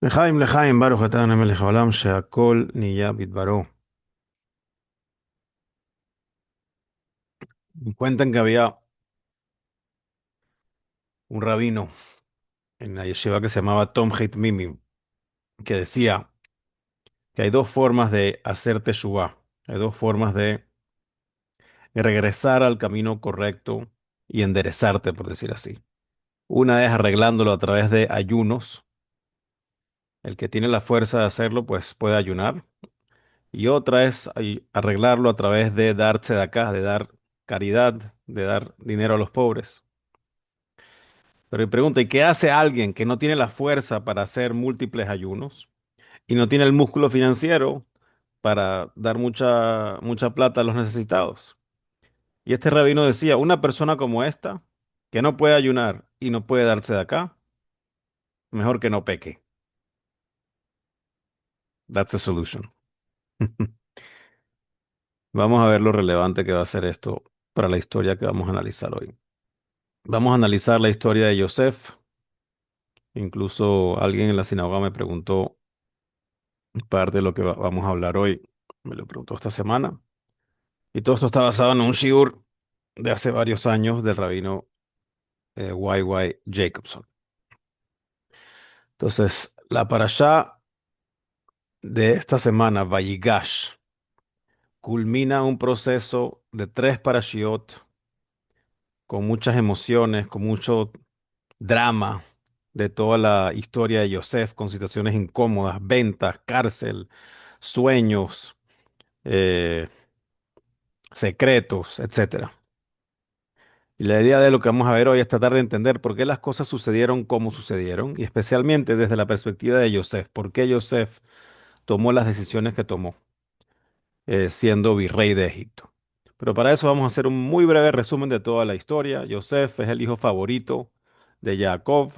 לחיים, ברוך אתה ה' מלך העולם שהכל נהיה בדברו. Cuentan que había un rabino en la yeshiva que se llamaba Tom Hate Mimi, que decía que hay dos formas de hacer teshuvá, hay dos formas de regresar al camino correcto y enderezarte, por decir así. Una es arreglándolo a través de ayunos. El que tiene la fuerza de hacerlo, pues puede ayunar. Y otra es arreglarlo a través de darse de acá, de dar caridad, de dar dinero a los pobres. Pero mi pregunta, ¿y qué hace alguien que no tiene la fuerza para hacer múltiples ayunos y no tiene el músculo financiero para dar mucha plata a los necesitados? Y este rabino decía, una persona como esta, que no puede ayunar y no puede darse de acá, mejor que no peque. That's the solution. Vamos a ver lo relevante que va a ser esto para la historia que vamos a analizar hoy. Vamos a analizar la historia de Yosef. Incluso alguien en la sinagoga me preguntó parte de lo que vamos a hablar hoy. Me lo preguntó esta semana. Y todo esto está basado en un shiur de hace varios años del rabino Y. Jacobson. Entonces, la parashá de esta semana, Vayigash, culmina un proceso de tres parashiot con muchas emociones, con mucho drama de toda la historia de Yosef, con situaciones incómodas, ventas, cárcel, sueños, eh, secretos, etcétera. Y la idea de lo que vamos a ver hoy es tratar de entender por qué las cosas sucedieron como sucedieron, y especialmente desde la perspectiva de Yosef, por qué Yosef tomó las decisiones que tomó, siendo virrey de Egipto. Pero para eso vamos a hacer un muy breve resumen de toda la historia. Yosef es el hijo favorito de Jacob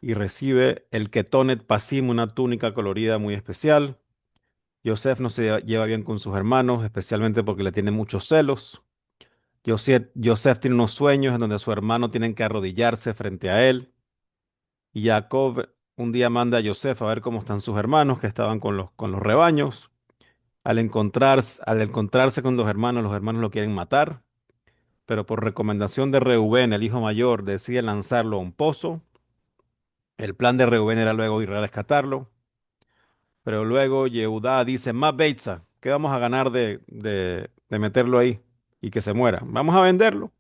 y recibe el Ketonet Pasim, una túnica colorida muy especial. Yosef no se lleva bien con sus hermanos, especialmente porque le tiene muchos celos. Yosef tiene unos sueños en donde su hermano tienen que arrodillarse frente a él. Y Jacob un día manda a Yosef a ver cómo están sus hermanos que estaban con los rebaños. Al encontrarse con los hermanos lo quieren matar. Pero por recomendación de Reubén, el hijo mayor, decide lanzarlo a un pozo. El plan de Reubén era luego ir a rescatarlo. Pero luego Yehudá dice, más Beitza, ¿qué vamos a ganar de meterlo ahí y que se muera? Vamos a venderlo.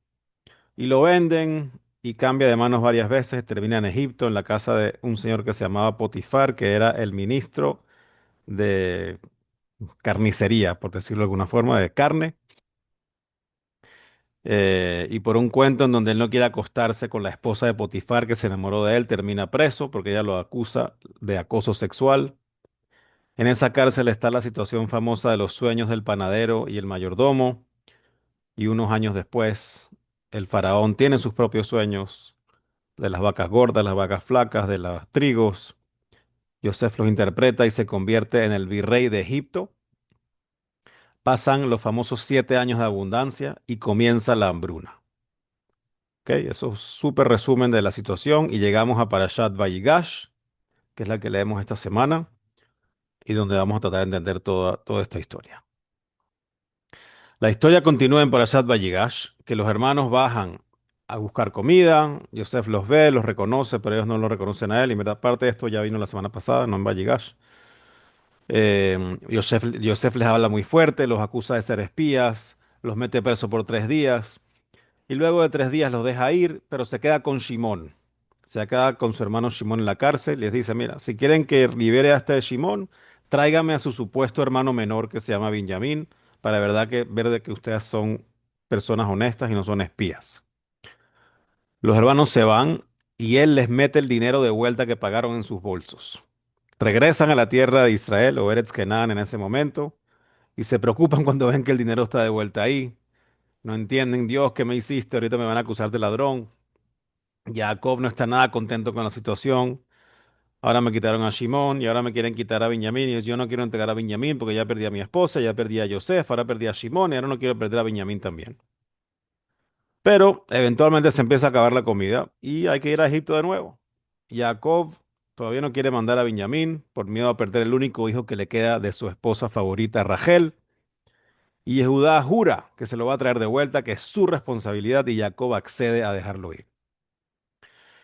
Y lo venden y cambia de manos varias veces. Termina en Egipto, en la casa de un señor que se llamaba Potifar, que era el ministro de carnicería, por decirlo de alguna forma, de carne. Y por un cuento en donde él no quiere acostarse con la esposa de Potifar, que se enamoró de él, termina preso porque ella lo acusa de acoso sexual. En esa cárcel está la situación famosa de los sueños del panadero y el mayordomo. Y unos años después, el faraón tiene sus propios sueños de las vacas gordas, las vacas flacas, de los trigos. Yosef los interpreta y se convierte en el virrey de Egipto. Pasan los famosos 7 años de abundancia y comienza la hambruna. ¿Ok? Eso es un súper resumen de la situación y llegamos a Parashat Vayigash, que es la que leemos esta semana y donde vamos a tratar de entender toda esta historia. La historia continúa en Parashat Vayigash, que los hermanos bajan a buscar comida. Yosef los ve, los reconoce, pero ellos no lo reconocen a él. Y en verdad, parte de esto ya vino la semana pasada, no en Vayigash. Yosef les habla muy fuerte, los acusa de ser espías, los mete preso por 3 días. Y luego de 3 días los deja ir, pero se queda con Shimón. Se queda con su hermano Shimón en la cárcel y les dice, mira, si quieren que libere a este Shimón, tráigame a su supuesto hermano menor que se llama Benjamín, para de verdad que ver de que ustedes son personas honestas y no son espías. Los hermanos se van y él les mete el dinero de vuelta que pagaron en sus bolsos. Regresan a la tierra de Israel o Eretz Kenán en ese momento y se preocupan cuando ven que el dinero está de vuelta ahí. No entienden, Dios, ¿qué me hiciste? Ahorita me van a acusar de ladrón. Jacob no está nada contento con la situación. Ahora me quitaron a Shimón y ahora me quieren quitar a Benjamín. Y yo no quiero entregar a Benjamín porque ya perdí a mi esposa, ya perdí a Yosef, ahora perdí a Shimón y ahora no quiero perder a Benjamín también. Pero eventualmente se empieza a acabar la comida y hay que ir a Egipto de nuevo. Jacob Todavía no quiere mandar a Benjamín por miedo a perder el único hijo que le queda de su esposa favorita, Rachel. Y Judá jura que se lo va a traer de vuelta, que es su responsabilidad, y Jacob accede a dejarlo ir.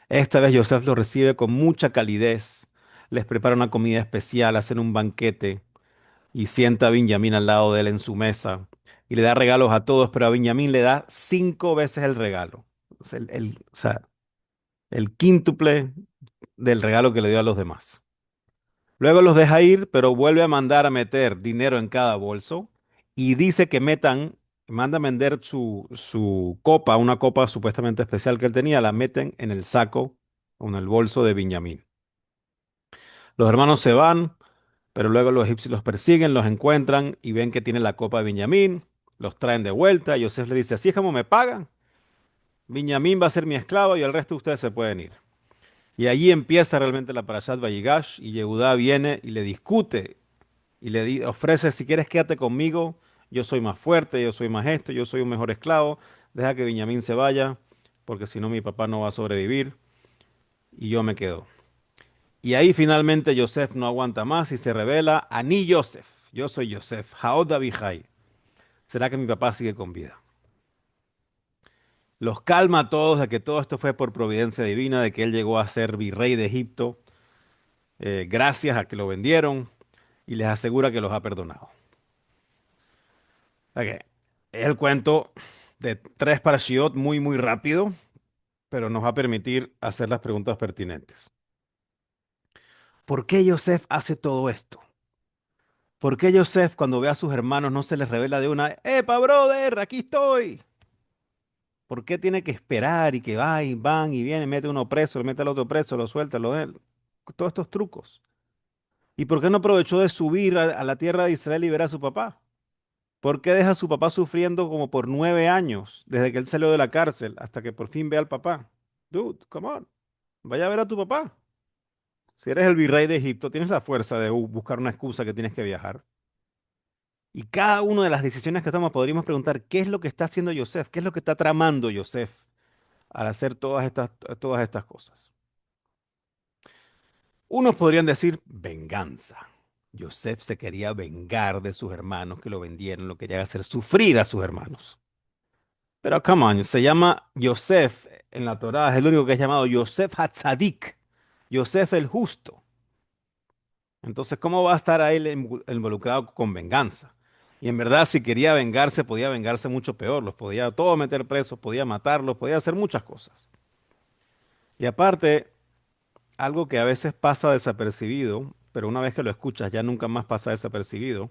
Esta vez Yosef lo recibe con mucha calidez, les prepara una comida especial, hacen un banquete y sienta a Benjamín al lado de él en su mesa y le da regalos a todos, pero a Benjamín le da 5 veces el regalo. O sea, el quíntuple del regalo que le dio a los demás. Luego los deja ir, pero vuelve a mandar a meter dinero en cada bolso y dice que manda a vender su copa, una copa supuestamente especial que él tenía, la meten en el saco o en el bolso de Benjamín. Los hermanos se van, pero luego los egipcios los persiguen, los encuentran y ven que tiene la copa de Benjamín, los traen de vuelta y Yosef le dice, así es como me pagan, Benjamín va a ser mi esclavo y el resto de ustedes se pueden ir. Y allí empieza realmente la Parashat Vayigash y Yehudá viene y le discute y ofrece, si quieres quédate conmigo, yo soy más fuerte, yo soy más esto, yo soy un mejor esclavo, deja que Benjamín se vaya, porque si no mi papá no va a sobrevivir y yo me quedo. Y ahí finalmente Yosef no aguanta más y se revela, Ani Yosef, yo soy Yosef, Haod Abihai, ¿será que mi papá sigue con vida? Los calma a todos de que todo esto fue por providencia divina, de que él llegó a ser virrey de Egipto, gracias a que lo vendieron, y les asegura que los ha perdonado. Ok. Es el cuento de tres parashiot muy, muy rápido, pero nos va a permitir hacer las preguntas pertinentes. ¿Por qué Yosef hace todo esto? ¿Por qué Yosef cuando ve a sus hermanos no se les revela de una, ¡Epa, brother! ¡Aquí estoy! ¿Por qué tiene que esperar y que va y van y viene, mete uno preso, le mete al otro preso, lo suelta, lo de todos estos trucos? ¿Y por qué no aprovechó de subir a la tierra de Israel y ver a su papá? ¿Por qué deja a su papá sufriendo como por 9 años, desde que él salió de la cárcel hasta que por fin ve al papá? Dude, come on, vaya a ver a tu papá. Si eres el virrey de Egipto, tienes la fuerza de buscar una excusa que tienes que viajar. Y cada una de las decisiones que tomamos podríamos preguntar, ¿qué es lo que está haciendo Yosef? ¿Qué es lo que está tramando Yosef al hacer todas estas cosas? Unos podrían decir venganza. Yosef se quería vengar de sus hermanos que lo vendieron, lo quería hacer sufrir a sus hermanos. Pero come on, se llama Yosef en la Torá, es el único que es llamado Yosef Hatzadik, Yosef el justo. Entonces, ¿cómo va a estar ahí involucrado con venganza? Y en verdad, si quería vengarse, podía vengarse mucho peor. Los podía todos meter presos, podía matarlos, podía hacer muchas cosas. Y aparte, algo que a veces pasa desapercibido, pero una vez que lo escuchas ya nunca más pasa desapercibido,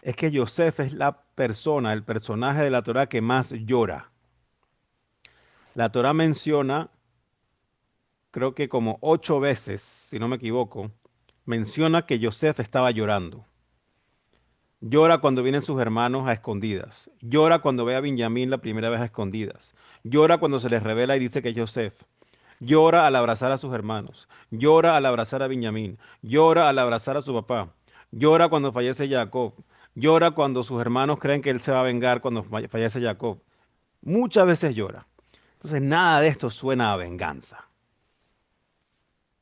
es que Yosef es la persona, el personaje de la Torá que más llora. La Torá menciona, creo que como 8 veces, si no me equivoco, menciona que Yosef estaba llorando. Llora cuando vienen sus hermanos a escondidas. Llora cuando ve a Benjamín la primera vez a escondidas. Llora cuando se les revela y dice que es Yosef. Llora al abrazar a sus hermanos. Llora al abrazar a Benjamín. Llora al abrazar a su papá. Llora cuando fallece Jacob. Llora cuando sus hermanos creen que él se va a vengar cuando fallece Jacob. Muchas veces llora. Entonces, nada de esto suena a venganza.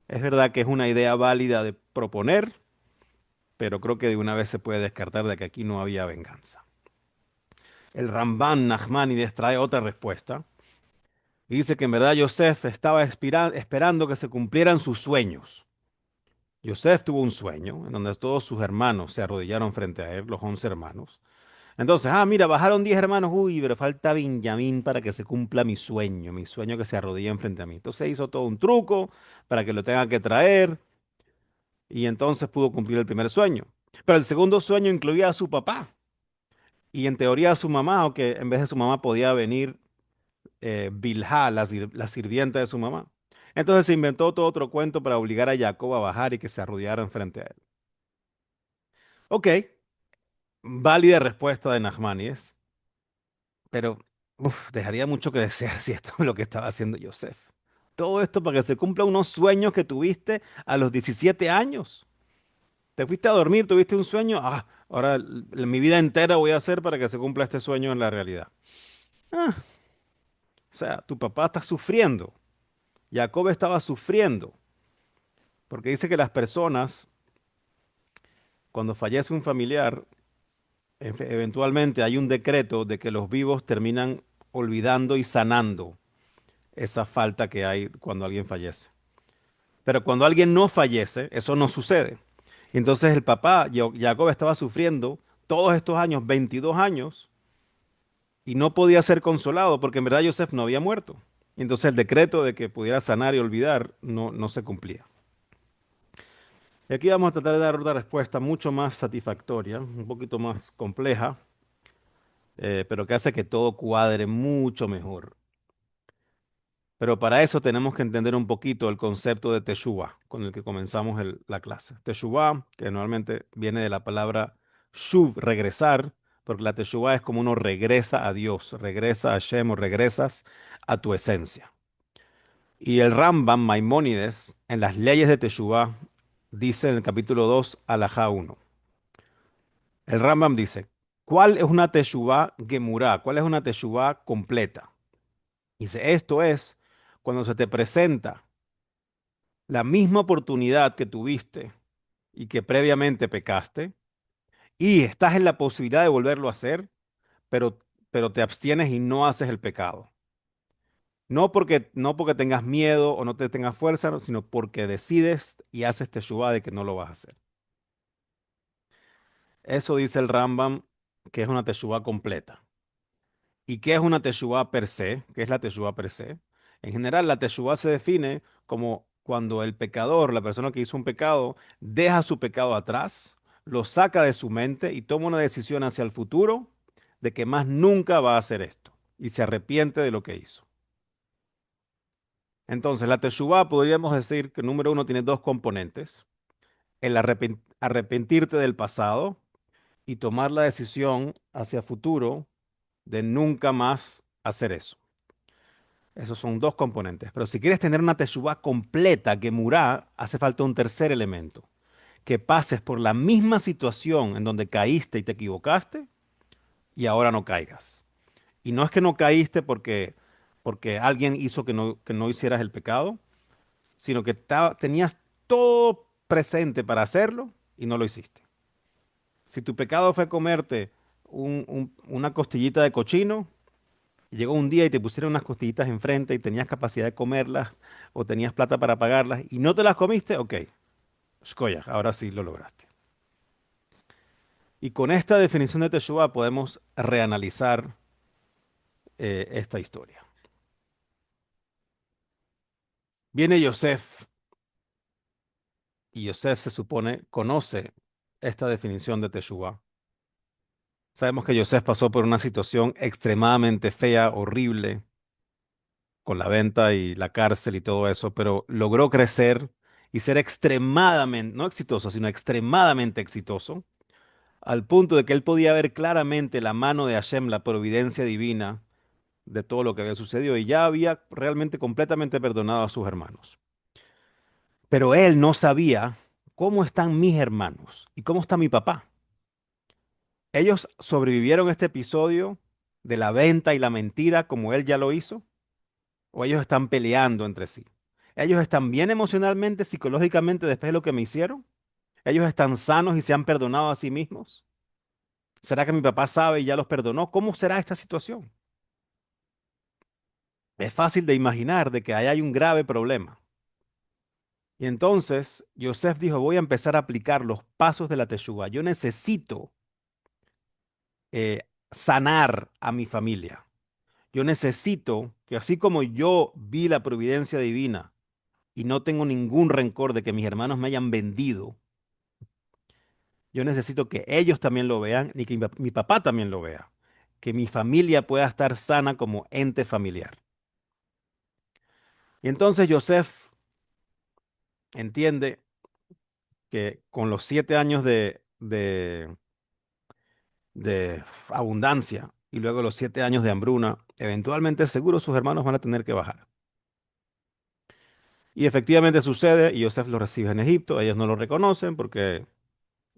Es verdad que es una idea válida de proponer, pero creo que de una vez se puede descartar de que aquí no había venganza. El Ramban Nachmanides trae otra respuesta y dice que en verdad Yosef estaba esperando que se cumplieran sus sueños. Yosef tuvo un sueño en donde todos sus hermanos se arrodillaron frente a él, los 11 hermanos. Entonces, mira, bajaron 10 hermanos, uy, pero falta Benjamín para que se cumpla mi sueño que se arrodillen frente a mí. Entonces hizo todo un truco para que lo tengan que traer y entonces pudo cumplir el primer sueño. Pero el segundo sueño incluía a su papá y en teoría a su mamá, aunque en vez de su mamá podía venir Bilhá, la sirvienta de su mamá. Entonces se inventó todo otro cuento para obligar a Jacob a bajar y que se arrodillaran frente a él. Ok, válida respuesta de Nachmanides, pero dejaría mucho que desear si esto es lo que estaba haciendo Yosef. Todo esto para que se cumplan unos sueños que tuviste a los 17 años. Te fuiste a dormir, tuviste un sueño, ahora mi vida entera voy a hacer para que se cumpla este sueño en la realidad. Ah, o sea, tu papá está sufriendo, Jacob estaba sufriendo, Porque dice que las personas, cuando fallece un familiar, eventualmente hay un decreto de que los vivos terminan olvidando y sanando esa falta que hay cuando alguien fallece. Pero cuando alguien no fallece, eso no sucede. Y entonces el papá, Jacob, estaba sufriendo todos estos años, 22 años, y no podía ser consolado porque en verdad Joseph no había muerto. Y entonces el decreto de que pudiera sanar y olvidar no se cumplía. Y aquí vamos a tratar de dar una respuesta mucho más satisfactoria, un poquito más compleja, pero que hace que todo cuadre mucho mejor. Pero para eso tenemos que entender un poquito el concepto de Teshuvah, con el que comenzamos la clase. Teshuvah, que normalmente viene de la palabra shuv, regresar, porque la Teshuvah es como uno regresa a Dios, regresa a Hashem o regresas a tu esencia. Y el Rambam Maimónides, en las leyes de Teshuvah, dice en el capítulo 2, alajá 1. El Rambam dice, ¿cuál es una Teshuvah gemurá? ¿Cuál es una Teshuvah completa? Dice, esto es cuando se te presenta la misma oportunidad que tuviste y que previamente pecaste, y estás en la posibilidad de volverlo a hacer, pero, pero te abstienes y no haces el pecado. No porque tengas miedo o no te tengas fuerza, no, sino porque decides y haces teshuvá de que no lo vas a hacer. Eso dice el Rambam, que es una teshuvá completa. ¿Y qué es una teshuvá per se? ¿Qué es la teshuvá per se? En general, la teshuvá se define como cuando el pecador, la persona que hizo un pecado, deja su pecado atrás, lo saca de su mente y toma una decisión hacia el futuro de que más nunca va a hacer esto y se arrepiente de lo que hizo. Entonces, la teshuvá podríamos decir que número uno tiene dos componentes: el arrepentirte del pasado y tomar la decisión hacia futuro de nunca más hacer eso. Esos son dos componentes. Pero si quieres tener una teshuvá completa, gemurá, hace falta un tercer elemento. Que pases por la misma situación en donde caíste y te equivocaste y ahora no caigas. Y no es que no caíste porque alguien hizo que no hicieras el pecado, sino que tenías todo presente para hacerlo y no lo hiciste. Si tu pecado fue comerte una costillita de cochino, y llegó un día y te pusieron unas costillitas enfrente y tenías capacidad de comerlas o tenías plata para pagarlas y no te las comiste, ok, shkoyach, ahora sí lo lograste. Y con esta definición de Teshuvah podemos reanalizar esta historia. Viene Yosef y Yosef se supone conoce esta definición de Teshuvah. Sabemos que Yosef pasó por una situación extremadamente fea, horrible, con la venta y la cárcel y todo eso, pero logró crecer y ser extremadamente, no exitoso, sino extremadamente exitoso, al punto de que él podía ver claramente la mano de Hashem, la providencia divina de todo lo que había sucedido y ya había realmente completamente perdonado a sus hermanos. Pero él no sabía cómo están mis hermanos y cómo está mi papá. Ellos sobrevivieron este episodio de la venta y la mentira como él ya lo hizo, o ellos están peleando entre sí. Ellos están bien emocionalmente, psicológicamente después de lo que me hicieron. Ellos están sanos y se han perdonado a sí mismos. ¿Será que mi papá sabe y ya los perdonó? ¿Cómo será esta situación? Es fácil de imaginar de que ahí hay un grave problema. Y entonces Yosef dijo, voy a empezar a aplicar los pasos de la Teshuvah. Yo necesito sanar a mi familia. Yo necesito que así como yo vi la providencia divina y no tengo ningún rencor de que mis hermanos me hayan vendido, yo necesito que ellos también lo vean y que mi papá también lo vea. Que mi familia pueda estar sana como ente familiar. Y entonces Yosef entiende que con los 7 años de abundancia y luego los 7 años de hambruna, eventualmente seguro sus hermanos van a tener que bajar. Y efectivamente sucede, y Yosef lo recibe en Egipto, ellos no lo reconocen porque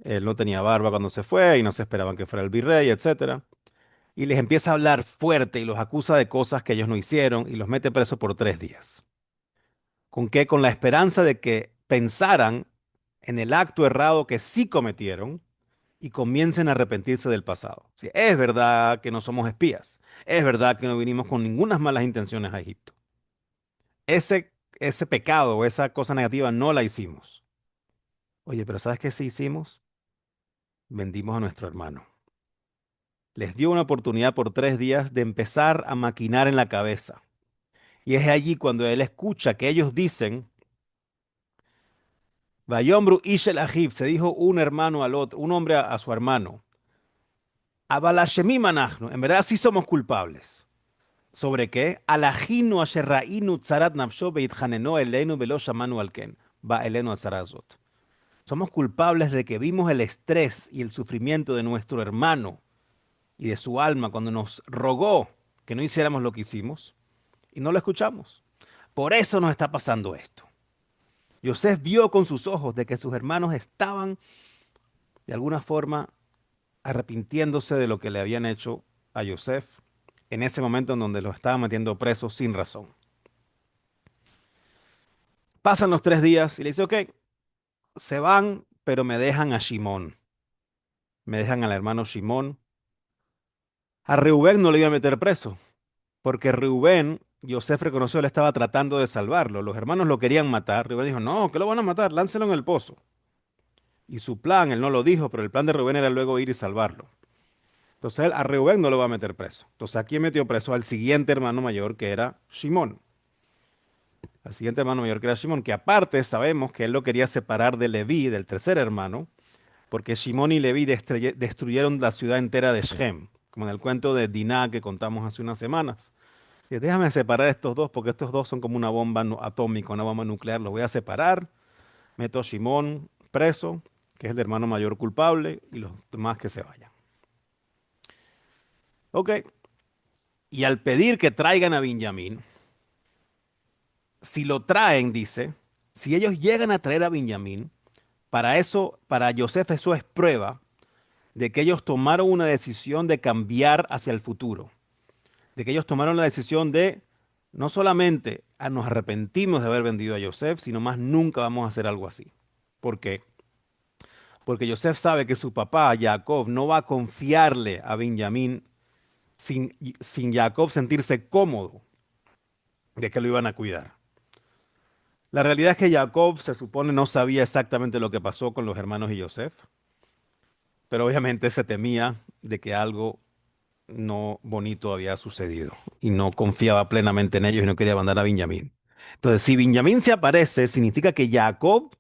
él no tenía barba cuando se fue y no se esperaban que fuera el virrey, etcétera. Y les empieza a hablar fuerte y los acusa de cosas que ellos no hicieron y los mete presos por 3 días. ¿Con qué? Con la esperanza de que pensaran en el acto errado que sí cometieron y comiencen a arrepentirse del pasado. Sí, es verdad que no somos espías. Es verdad que no vinimos con ninguna malas intenciones a Egipto. Ese pecado o esa cosa negativa no la hicimos. Oye, pero ¿sabes qué sí hicimos? Vendimos a nuestro hermano. Les dio una oportunidad por 3 días de empezar a maquinar en la cabeza. Y es allí cuando él escucha que ellos dicen, Vayombru Ishel Ahib, se dijo un hermano al otro, un hombre a su hermano, Abalashemim anachnu, en verdad sí somos culpables. ¿Sobre qué? Alajinu asherrainu tzarat nafsho beitjaneno elenu velo shamanu alken, va elenu atzarazot. Somos culpables de que vimos el estrés y el sufrimiento de nuestro hermano y de su alma cuando nos rogó que no hiciéramos lo que hicimos y no lo escuchamos. Por eso nos está pasando esto. Yosef vio con sus ojos de que sus hermanos estaban de alguna forma arrepintiéndose de lo que le habían hecho a Yosef en ese momento en donde lo estaban metiendo preso sin razón. Pasan los 3 días y le dice, ok, se van, pero me dejan a Shimón. Me dejan al hermano Shimón. A Reubén no le iba a meter preso, porque Reubén, Yosef reconoció, le estaba tratando de salvarlo. Los hermanos lo querían matar. Reubén dijo, no, que lo van a matar, láncelo en el pozo. Y su plan, él no lo dijo, pero el plan de Reubén era luego ir y salvarlo. Entonces él a Reubén no lo va a meter preso. Entonces aquí metió preso al siguiente hermano mayor que era Shimón. Al siguiente hermano mayor que era Shimón, que aparte sabemos que él lo quería separar de Leví, del tercer hermano, porque Shimón y Leví destruyeron la ciudad entera de Shem, como en el cuento de Diná que contamos hace unas semanas. Y déjame separar estos dos, porque estos dos son como una bomba atómica, una bomba nuclear. Los voy a separar, meto a Shimón preso, que es el hermano mayor culpable, y los demás que se vayan. Ok, y al pedir que traigan a Benjamín, si lo traen, dice, si ellos llegan a traer a Benjamín, para eso, para Yosef eso es prueba de que ellos tomaron una decisión de cambiar hacia el futuro, de que ellos tomaron la decisión de no solamente nos arrepentimos de haber vendido a Yosef, sino más nunca vamos a hacer algo así. ¿Por qué? Porque Yosef sabe que su papá, Jacob, no va a confiarle a Benjamín sin Jacob sentirse cómodo de que lo iban a cuidar. La realidad es que Jacob se supone no sabía exactamente lo que pasó con los hermanos y Yosef, pero obviamente se temía de que algo no bonito había sucedido y no confiaba plenamente en ellos y no quería mandar a Benjamín. Entonces, si Benjamín se aparece, significa que Jacob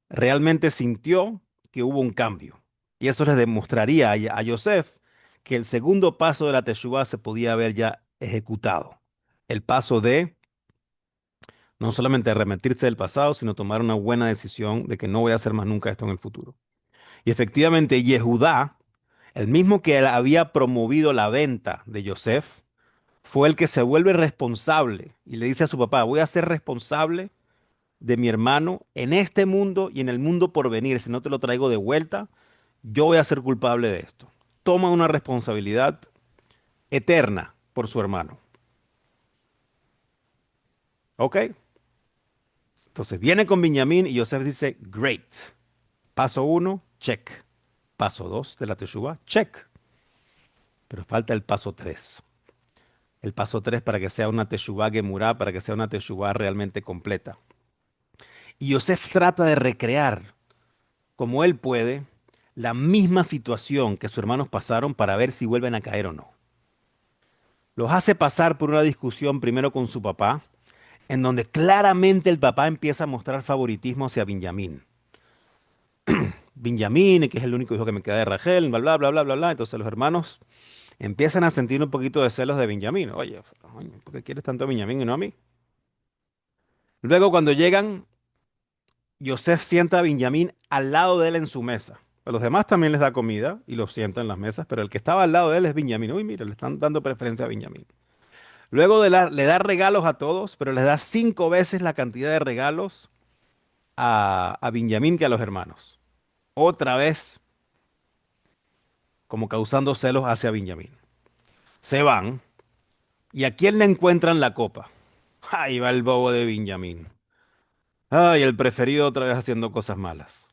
realmente sintió que hubo un cambio. Y eso le demostraría a Yosef que el segundo paso de la Teshuvah se podía haber ya ejecutado. El paso de no solamente arrepentirse del pasado, sino tomar una buena decisión de que no voy a hacer más nunca esto en el futuro. Y efectivamente, Yehudá, el mismo que había promovido la venta de Yosef, fue el que se vuelve responsable y le dice a su papá, voy a ser responsable de mi hermano en este mundo y en el mundo por venir. Si no te lo traigo de vuelta, yo voy a ser culpable de esto. Toma una responsabilidad eterna por su hermano. ¿Ok? Entonces viene con Benjamín y Yosef dice, great. Paso uno, check. Paso dos de la Teshuvah, check. Pero falta el paso tres. El paso tres para que sea una Teshuvah Gemurá, para que sea una Teshuvah realmente completa. Y Yosef trata de recrear, como él puede, la misma situación que sus hermanos pasaron para ver si vuelven a caer o no. Los hace pasar por una discusión primero con su papá, en donde claramente el papá empieza a mostrar favoritismo hacia Benjamín. Benjamín, que es el único hijo que me queda de Rachel, bla, bla, bla, bla, bla, bla. Entonces los hermanos empiezan a sentir un poquito de celos de Benjamín. Oye, ¿por qué quieres tanto a Benjamín y no a mí? Luego cuando llegan, Yosef sienta a Benjamín al lado de él en su mesa. A los demás también les da comida y los sienta en las mesas, pero el que estaba al lado de él es Benjamín. Uy, mire, le están dando preferencia a Benjamín. Luego le da regalos a todos, pero les da 5 veces la cantidad de regalos a Benjamín que a los hermanos. Otra vez, como causando celos hacia Benjamín. Se van, ¿y a quién le encuentran la copa? Ahí va el bobo de Benjamín. Ay, el preferido otra vez haciendo cosas malas.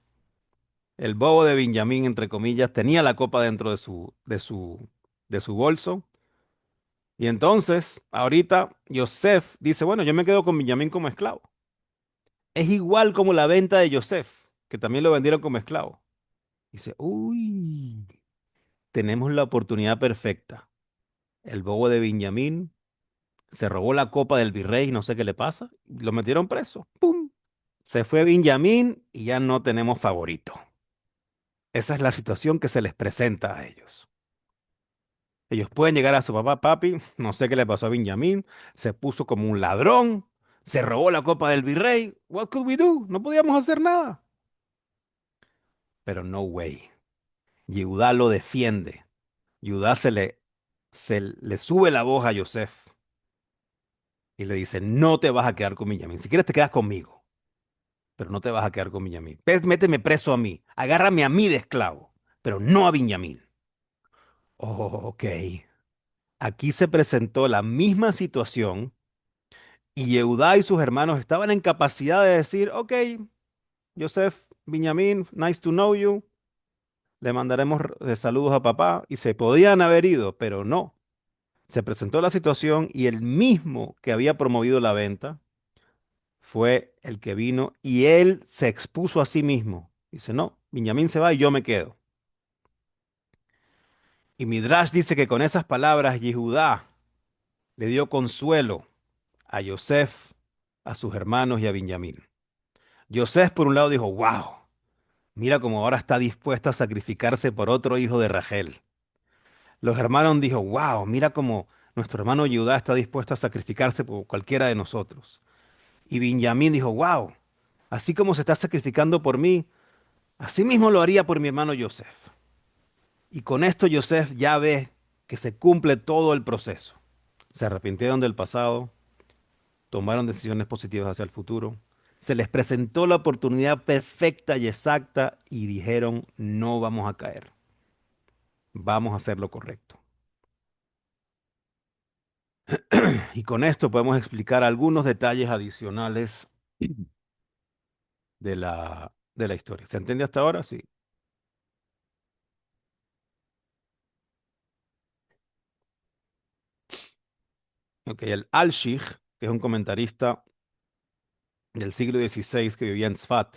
El bobo de Benjamín, entre comillas, tenía la copa dentro de su bolso. Y entonces, ahorita, Yosef dice, bueno, yo me quedo con Benjamín como esclavo. Es igual como la venta de Yosef, que también lo vendieron como esclavo. Dice, uy, tenemos la oportunidad perfecta. El bobo de Benjamín se robó la copa del virrey, no sé qué le pasa, lo metieron preso. ¡Pum! Se fue Benjamín y ya no tenemos favorito. Esa es la situación que se les presenta a ellos. Ellos pueden llegar a su papá, papi, no sé qué le pasó a Benjamín, se puso como un ladrón, se robó la copa del virrey. What could we do? No podíamos hacer nada. Pero no way. Yehudá lo defiende. Yehudá se le sube la voz a Yosef y le dice, no te vas a quedar con Benjamín. Si quieres te quedas conmigo, pero no te vas a quedar con Benjamín. Méteme preso a mí, agárrame a mí de esclavo, pero no a Benjamín. Oh, ok. Aquí se presentó la misma situación y Yehudá y sus hermanos estaban en capacidad de decir, ok, Joseph, Benjamín, nice to know you, le mandaremos saludos a papá y se podían haber ido, pero no. Se presentó la situación y el mismo que había promovido la venta fue el que vino y él se expuso a sí mismo. Dice, no, Benjamín se va y yo me quedo. Y Midrash dice que con esas palabras Yehudá le dio consuelo a Yosef, a sus hermanos y a Benjamín. Yosef por un lado dijo, wow, mira cómo ahora está dispuesto a sacrificarse por otro hijo de Rachel. Los hermanos dijo, wow, mira cómo nuestro hermano Judá está dispuesto a sacrificarse por cualquiera de nosotros. Y Benjamín dijo, wow, así como se está sacrificando por mí, así mismo lo haría por mi hermano Yosef. Y con esto Yosef ya ve que se cumple todo el proceso. Se arrepintieron del pasado, tomaron decisiones positivas hacia el futuro. Se les presentó la oportunidad perfecta y exacta y dijeron, no vamos a caer, vamos a hacer lo correcto. Y con esto podemos explicar algunos detalles adicionales de la historia. ¿Se entiende hasta ahora? Sí. Ok, el Al-Shich, que es un comentarista del siglo XVI que vivía en Tzfat,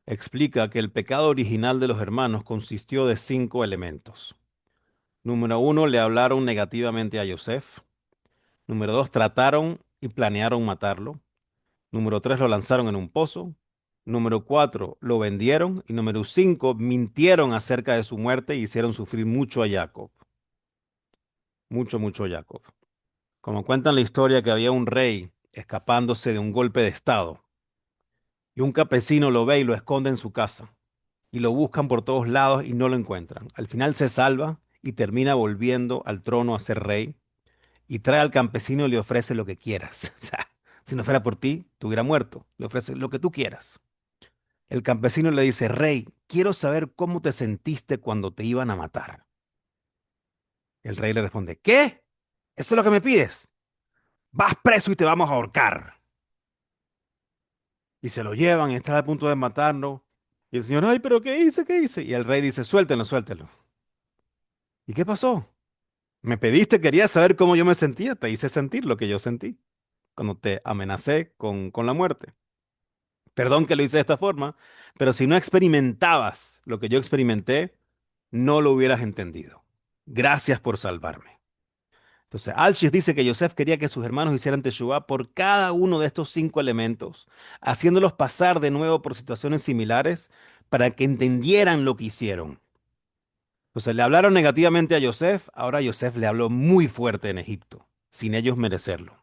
explica que el pecado original de los hermanos consistió de 5 elementos. Número uno, le hablaron negativamente a Yosef. Número dos, trataron y planearon matarlo. Número tres, lo lanzaron en un pozo. Número cuatro, lo vendieron. Y número cinco, mintieron acerca de su muerte y hicieron sufrir mucho a Jacob. Mucho, mucho a Jacob. Como cuentan la historia que había un rey escapándose de un golpe de estado. Y un campesino lo ve y lo esconde en su casa. Y lo buscan por todos lados y no lo encuentran. Al final se salva y termina volviendo al trono a ser rey. Y trae al campesino y le ofrece lo que quieras. O sea, si no fuera por ti, tú hubieras muerto. Le ofrece lo que tú quieras. El campesino le dice, Rey, quiero saber cómo te sentiste cuando te iban a matar. El rey le responde, ¿qué? ¿Eso es lo que me pides? Vas preso y te vamos a ahorcar. Y se lo llevan y está a punto de matarlo. Y el señor, ay, pero ¿qué hice? ¿Qué hice? Y el rey dice, suéltenlo, suéltenlo. ¿Y qué pasó? Me pediste, querías saber cómo yo me sentía. Te hice sentir lo que yo sentí cuando te amenacé con la muerte. Perdón que lo hice de esta forma, pero si no experimentabas lo que yo experimenté, no lo hubieras entendido. Gracias por salvarme. Entonces, Alshis dice que Yosef quería que sus hermanos hicieran teshuvá por cada uno de estos 5 elementos, haciéndolos pasar de nuevo por situaciones similares para que entendieran lo que hicieron. Entonces, le hablaron negativamente a Yosef, ahora Yosef le habló muy fuerte en Egipto, sin ellos merecerlo.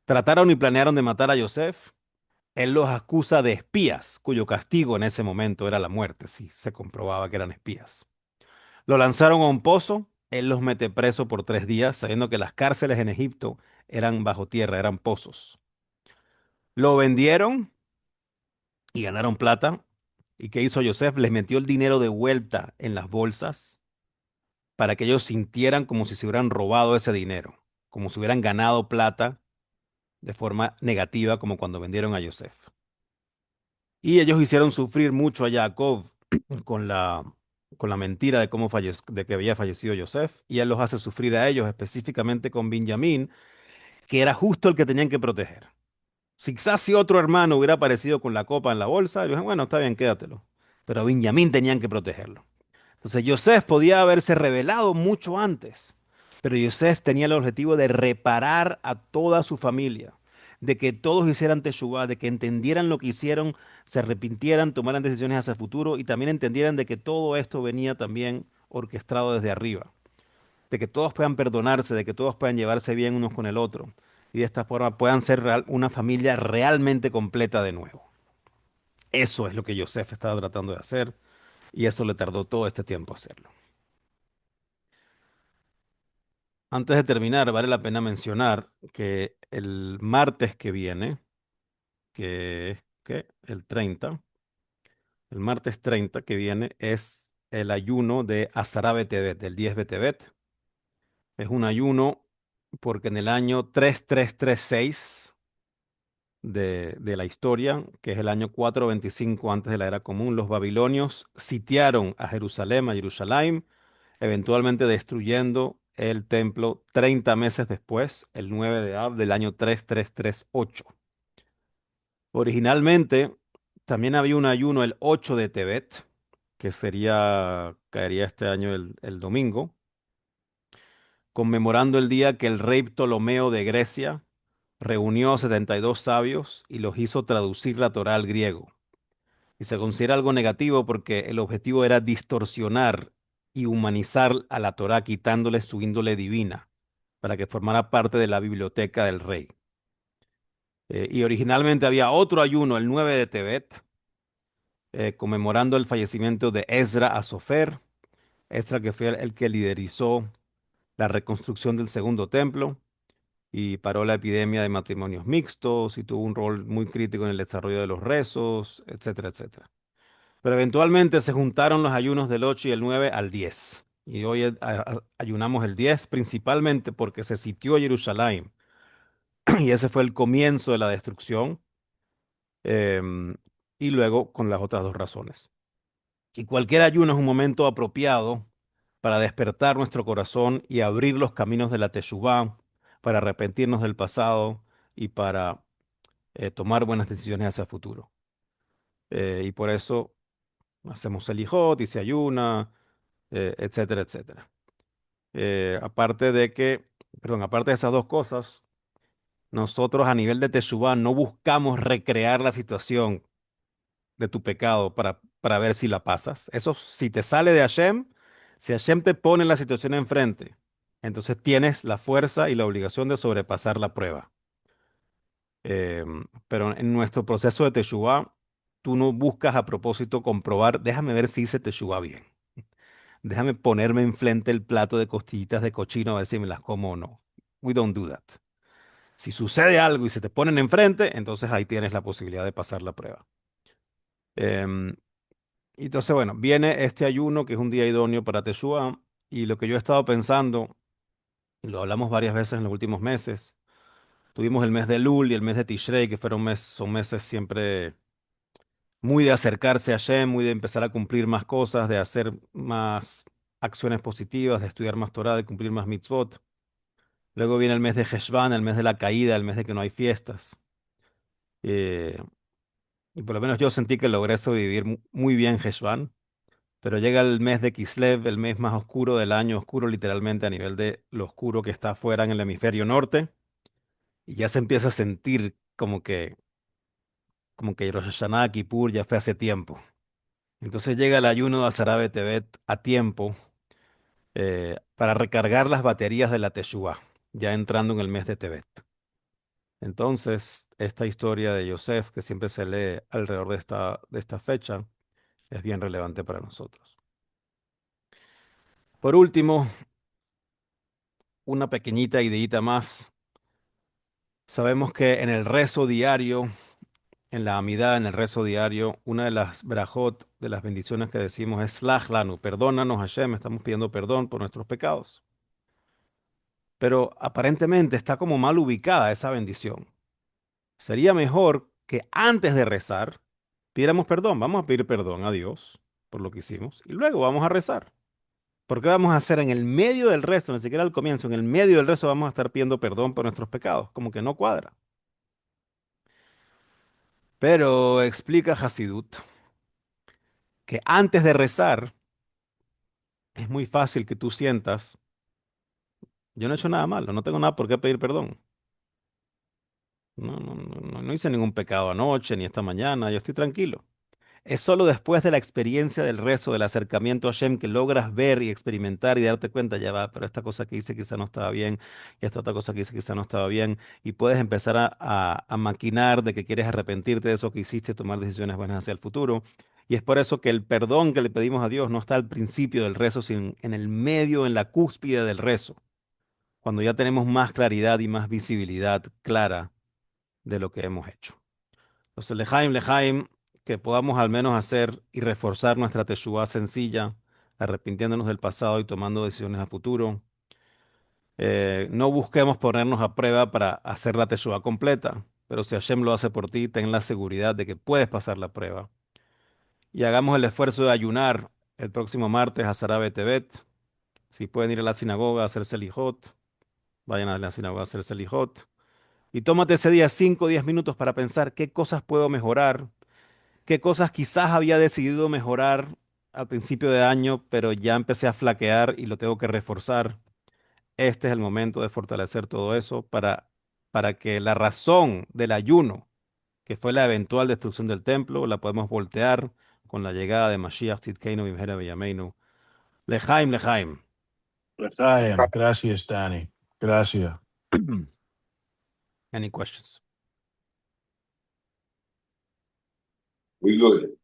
Trataron y planearon de matar a Yosef. Él los acusa de espías, cuyo castigo en ese momento era la muerte, si se comprobaba que eran espías. Lo lanzaron a un pozo, él los mete preso por 3 días, sabiendo que las cárceles en Egipto eran bajo tierra, eran pozos. Lo vendieron y ganaron plata. ¿Y qué hizo Yosef? Les metió el dinero de vuelta en las bolsas para que ellos sintieran como si se hubieran robado ese dinero, como si hubieran ganado plata de forma negativa como cuando vendieron a Yosef. Y ellos hicieron sufrir mucho a Jacob con con la mentira de de que había fallecido Yosef, y él los hace sufrir a ellos, específicamente con Benjamín, que era justo el que tenían que proteger. Si quizás si otro hermano hubiera aparecido con la copa en la bolsa, ellos dijeron, bueno, está bien, quédatelo. Pero a Benjamín tenían que protegerlo. Entonces Yosef podía haberse revelado mucho antes, pero Yosef tenía el objetivo de reparar a toda su familia, de que todos hicieran teshuvá, de que entendieran lo que hicieron, se arrepintieran, tomaran decisiones hacia el futuro y también entendieran de que todo esto venía también orquestado desde arriba, de que todos puedan perdonarse, de que todos puedan llevarse bien unos con el otro y de esta forma puedan ser una familia realmente completa de nuevo. Eso es lo que Yosef estaba tratando de hacer y eso le tardó todo este tiempo hacerlo. Antes de terminar, vale la pena mencionar que el martes que viene, que es ¿qué? El 30, el martes 30 que viene es el ayuno de Asará Betebet, del 10 Betebet. Es un ayuno porque en el año 3336 de la historia, que es el año 425 antes de la era común, los babilonios sitiaron a Jerusalén, a Jerusalén, eventualmente destruyendo el templo 30 meses después, el 9 de Ab del año 3338. Originalmente también había un ayuno el 8 de Tebet, que caería este año el domingo, conmemorando el día que el rey Ptolomeo de Grecia reunió a 72 sabios y los hizo traducir la Torá al griego. Y se considera algo negativo porque el objetivo era distorsionar y humanizar a la Torá quitándole su índole divina para que formara parte de la biblioteca del rey. Y originalmente había otro ayuno, el 9 de Tebet, conmemorando el fallecimiento de Esdra a Sofer, Esdra que fue el que liderizó la reconstrucción del segundo templo y paró la epidemia de matrimonios mixtos y tuvo un rol muy crítico en el desarrollo de los rezos, etcétera, etcétera. Pero eventualmente se juntaron los ayunos del 8 y el 9 al 10. Y hoy ayunamos el 10 principalmente porque se sitió Jerusalén y ese fue el comienzo de la destrucción, em, y luego con las otras dos razones. Y cualquier ayuno es un momento apropiado para despertar nuestro corazón y abrir los caminos de la Teshuvá, para arrepentirnos del pasado y para tomar buenas decisiones hacia el futuro. Y por eso hacemos el Ijot y se ayuna, etcétera, etcétera. Aparte de que, perdón, aparte de esas dos cosas, nosotros a nivel de Teshuvá no buscamos recrear la situación de tu pecado para ver si la pasas. Eso, si te sale de Hashem, si Hashem te pone la situación enfrente, entonces tienes la fuerza y la obligación de sobrepasar la prueba. Pero en nuestro proceso de Teshuvá, tú no buscas a propósito comprobar, déjame ver si hice Teshuvá bien. Déjame ponerme enfrente el plato de costillitas de cochino a ver si me las como o no. We don't do that. Si sucede algo y se te ponen enfrente, entonces ahí tienes la posibilidad de pasar la prueba. Em, y entonces, bueno, viene este ayuno que es un día idóneo para Teshuvá y lo que yo he estado pensando, y lo hablamos varias veces en los últimos meses, tuvimos el mes de Lul y el mes de Tishrei, que son meses siempre muy de acercarse a Hashem, muy de empezar a cumplir más cosas, de hacer más acciones positivas, de estudiar más Torah, de cumplir más mitzvot. Luego viene el mes de Heshvan, el mes de la caída, el mes de que no hay fiestas. Eh, y por lo menos yo sentí que logré sobrevivir muy bien Heshvan. Pero llega el mes de Kislev, el mes más oscuro del año, oscuro literalmente a nivel de lo oscuro que está afuera en el hemisferio norte. Y ya se empieza a sentir como que Rosh Hashanah, Kippur ya fue hace tiempo. Entonces llega el ayuno de Azarabe Tebet a tiempo, para recargar las baterías de la Teshuvah, ya entrando en el mes de Tebet. Entonces, esta historia de Yosef, que siempre se lee alrededor de de esta fecha, es bien relevante para nosotros. Por último, una pequeñita ideita más. Sabemos que en el rezo diario, en la Amidá, en el rezo diario, una de las brajot, de las bendiciones que decimos es Slach lanu, perdónanos Hashem, estamos pidiendo perdón por nuestros pecados. Pero aparentemente está como mal ubicada esa bendición. Sería mejor que antes de rezar pidiéramos perdón. Vamos a pedir perdón a Dios por lo que hicimos y luego vamos a rezar. ¿Por qué vamos a hacer en el medio del rezo, ni siquiera al comienzo, en el medio del rezo vamos a estar pidiendo perdón por nuestros pecados? Como que no cuadra. Pero explica Hasidut que antes de rezar es muy fácil que tú sientas, yo no he hecho nada malo, no tengo nada por qué pedir perdón. No hice ningún pecado anoche ni esta mañana, yo estoy tranquilo. Es solo después de la experiencia del rezo, del acercamiento a Hashem, que logras ver y experimentar y darte cuenta, ya va, pero esta cosa que hice quizá no estaba bien, y esta otra cosa que hice quizá no estaba bien, y puedes empezar a maquinar de que quieres arrepentirte de eso que hiciste, tomar decisiones buenas hacia el futuro. Y es por eso que el perdón que le pedimos a Dios no está al principio del rezo, sino en el medio, en la cúspide del rezo, cuando ya tenemos más claridad y más visibilidad clara de lo que hemos hecho. Entonces, Lejaim, que podamos al menos hacer y reforzar nuestra teshuva sencilla, arrepintiéndonos del pasado y tomando decisiones a futuro. No busquemos ponernos a prueba para hacer la teshuva completa, pero si Hashem lo hace por ti, ten la seguridad de que puedes pasar la prueba. Y hagamos el esfuerzo de ayunar el próximo martes a Sarabe Tebet. Si pueden ir a la sinagoga a hacer selijot, vayan a la sinagoga a hacer selijot. Y tómate ese día 5 o 10 minutos para pensar qué cosas puedo mejorar, qué cosas quizás había decidido mejorar al principio de año, pero ya empecé a flaquear y lo tengo que reforzar. Este es el momento de fortalecer todo eso para que la razón del ayuno, que fue la eventual destrucción del templo, la podemos voltear con la llegada de Mashiach Tzidkeinu Bimhera B'Yameinu. Lejaim, lejaim. L'chaim. Gracias, Danny. Gracias. Any questions? We good.